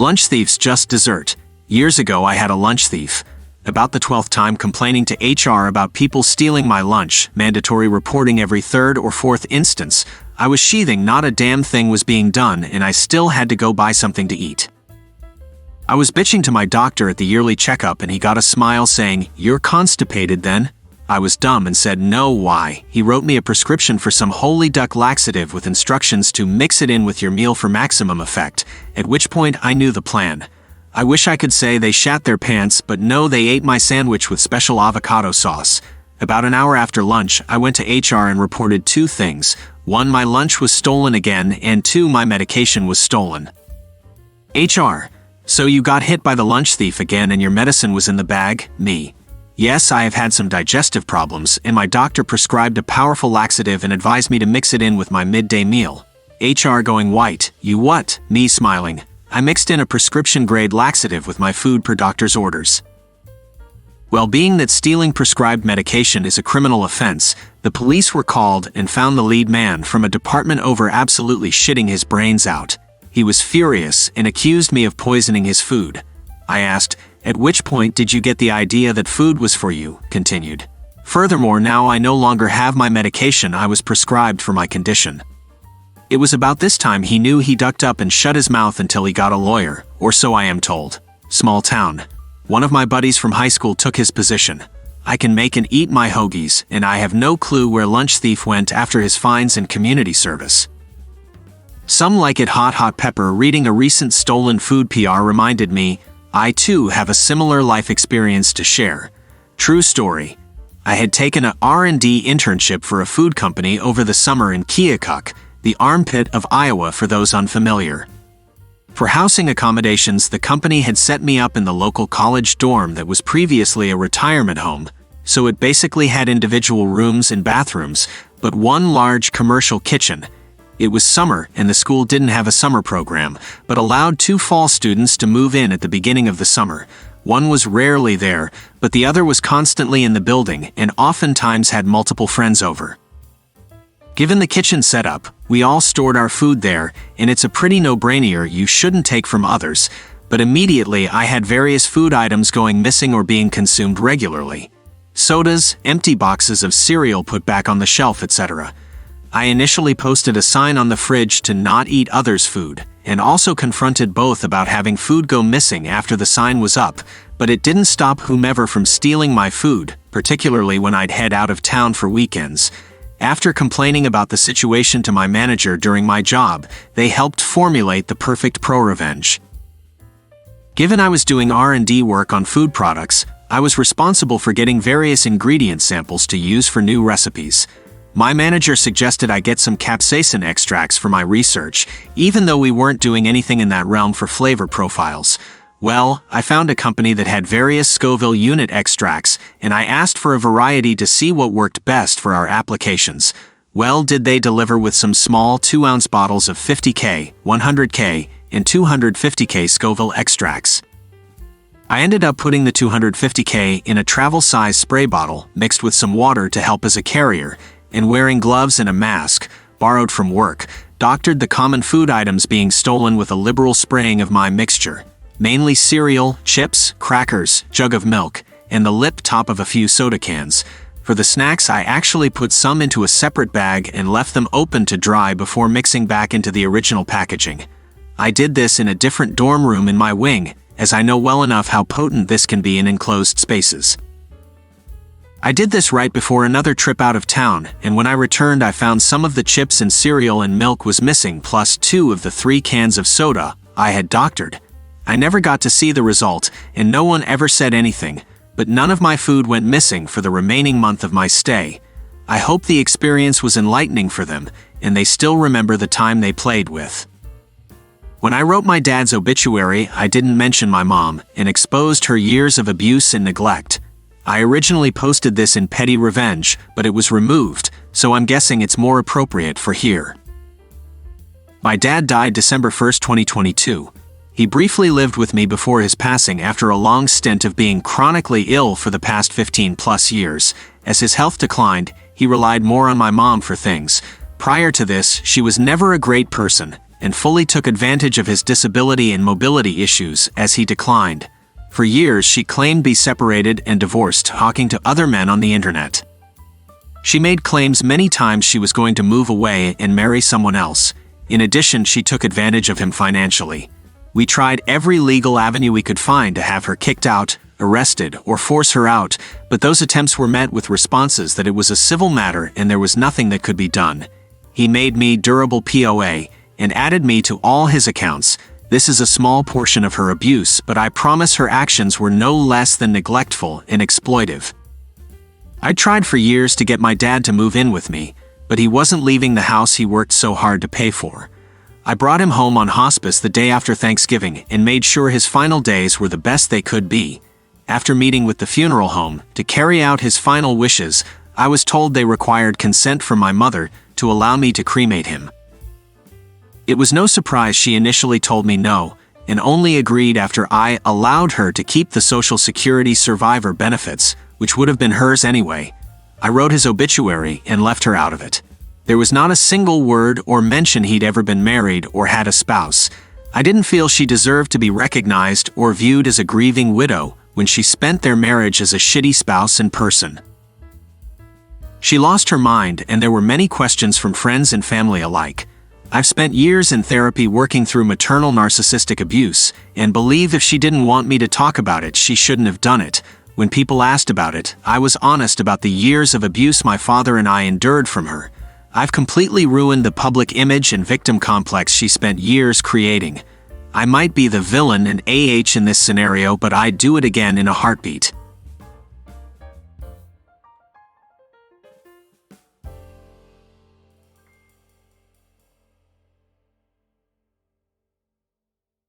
Lunch thieves just dessert. Years ago I had a lunch thief. About the 12th time complaining to HR about people stealing my lunch, mandatory reporting every third or fourth instance, I was sheathing not a damn thing was being done and I still had to go buy something to eat. I was bitching to my doctor at the yearly checkup and he got a smile saying, "You're constipated then?" I was dumb and said no. Why? He wrote me a prescription for some holy duck laxative with instructions to mix it in with your meal for maximum effect, at which point I knew the plan. I wish I could say they shat their pants, but no, they ate my sandwich with special avocado sauce. About an hour after lunch, I went to HR and reported two things. 1, my lunch was stolen again, and 2, my medication was stolen. HR: So you got hit by the lunch thief again and your medicine was in the bag? Me: Yes, I have had some digestive problems, and my doctor prescribed a powerful laxative and advised me to mix it in with my midday meal. HR going white: You what? Me smiling: I mixed in a prescription-grade laxative with my food per doctor's orders. Well, being that stealing prescribed medication is a criminal offense, the police were called and found the lead man from a department over absolutely shitting his brains out. He was furious and accused me of poisoning his food. I asked, "At which point did you get the idea that food was for you?" Continued. "Furthermore, now I no longer have my medication I was prescribed for my condition." It was about this time he knew. He ducked up and shut his mouth until he got a lawyer, or so I am told. Small town. One of my buddies from high school took his position. I can make and eat my hoagies, and I have no clue where lunch thief went after his fines and community service. Some like it hot pepper. Reading a recent stolen food PR reminded me, I too have a similar life experience to share. True story. I had taken a R&D internship for a food company over the summer in Keokuk, the armpit of Iowa for those unfamiliar. For housing accommodations, the company had set me up in the local college dorm that was previously a retirement home, so it basically had individual rooms and bathrooms, but one large commercial kitchen. It was summer and the school didn't have a summer program, but allowed 2 fall students to move in at the beginning of the summer. One was rarely there, but the other was constantly in the building and oftentimes had multiple friends over. Given the kitchen setup, we all stored our food there, and it's a pretty no-brainer you shouldn't take from others, but immediately I had various food items going missing or being consumed regularly. Sodas, empty boxes of cereal put back on the shelf, etc. I initially posted a sign on the fridge to not eat others' food, and also confronted both about having food go missing after the sign was up, but it didn't stop whomever from stealing my food, particularly when I'd head out of town for weekends. After complaining about the situation to my manager during my job, they helped formulate the perfect ProRevenge. Given I was doing R&D work on food products, I was responsible for getting various ingredient samples to use for new recipes. My manager suggested I get some capsaicin extracts for my research, even though we weren't doing anything in that realm for flavor profiles. Well, I found a company that had various Scoville unit extracts, and I asked for a variety to see what worked best for our applications. Well, did they deliver with some small 2-ounce bottles of 50K, 100K, and 250K Scoville extracts. I ended up putting the 250K in a travel-size spray bottle mixed with some water to help as a carrier, and wearing gloves and a mask, borrowed from work, doctored the common food items being stolen with a liberal spraying of my mixture. Mainly cereal, chips, crackers, jug of milk, and the lip top of a few soda cans. For the snacks, I actually put some into a separate bag and left them open to dry before mixing back into the original packaging. I did this in a different dorm room in my wing, as I know well enough how potent this can be in enclosed spaces. I did this right before another trip out of town, and when I returned I found some of the chips and cereal and milk was missing, plus 2 of the 3 cans of soda I had doctored. I never got to see the result, and no one ever said anything, but none of my food went missing for the remaining month of my stay. I hope the experience was enlightening for them, and they still remember the time they played with. When I wrote my dad's obituary, I didn't mention my mom, and exposed her years of abuse and neglect. I originally posted this in Petty Revenge, but it was removed, so I'm guessing it's more appropriate for here. My dad died December 1st, 2022. He briefly lived with me before his passing after a long stint of being chronically ill for the past 15+ years. As his health declined, he relied more on my mom for things. Prior to this, she was never a great person, and fully took advantage of his disability and mobility issues as he declined. For years, she claimed to be separated and divorced, talking to other men on the internet. She made claims many times she was going to move away and marry someone else. In addition, she took advantage of him financially. We tried every legal avenue we could find to have her kicked out, arrested, or force her out, but those attempts were met with responses that it was a civil matter and there was nothing that could be done. He made me durable POA and added me to all his accounts. This is a small portion of her abuse, but I promise her actions were no less than neglectful and exploitive. I tried for years to get my dad to move in with me, but he wasn't leaving the house he worked so hard to pay for. I brought him home on hospice the day after Thanksgiving and made sure his final days were the best they could be. After meeting with the funeral home to carry out his final wishes, I was told they required consent from my mother to allow me to cremate him. It was no surprise she initially told me no, and only agreed after I allowed her to keep the Social Security survivor benefits, which would have been hers anyway. I wrote his obituary and left her out of it. There was not a single word or mention he'd ever been married or had a spouse. I didn't feel she deserved to be recognized or viewed as a grieving widow when she spent their marriage as a shitty spouse in person. She lost her mind, and there were many questions from friends and family alike. I've spent years in therapy working through maternal narcissistic abuse, and believe if she didn't want me to talk about it, she shouldn't have done it. When people asked about it, I was honest about the years of abuse my father and I endured from her. I've completely ruined the public image and victim complex she spent years creating. I might be the villain and AH in this scenario, but I'd do it again in a heartbeat.